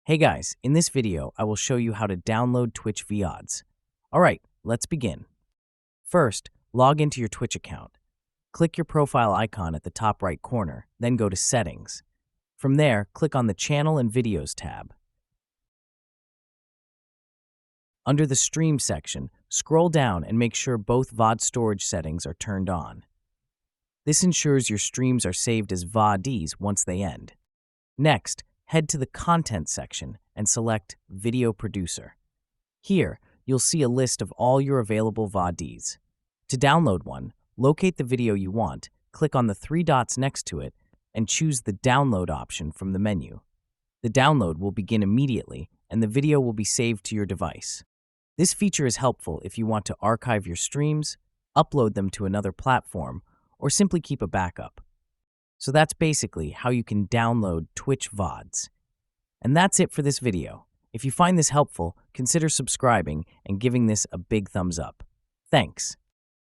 Hey guys, in this video, I will show you how to download Twitch VODs. Alright, let's begin. First, log into your Twitch account. Click your profile icon at the top right corner, then go to Settings. From there, click on the Channel and Videos tab. Under the Stream section, scroll down and make sure both VOD storage settings are turned on. This ensures your streams are saved as VODs once they end. Next, head to the Content section and select Video Producer. Here, you'll see a list of all your available VODs. To download one, locate the video you want, click on the three dots next to it, and choose the Download option from the menu. The download will begin immediately, and the video will be saved to your device. This feature is helpful if you want to archive your streams, upload them to another platform, or simply keep a backup. So that's basically how you can download Twitch VODs. And that's it for this video. If you find this helpful, consider subscribing and giving this a big thumbs up. Thanks.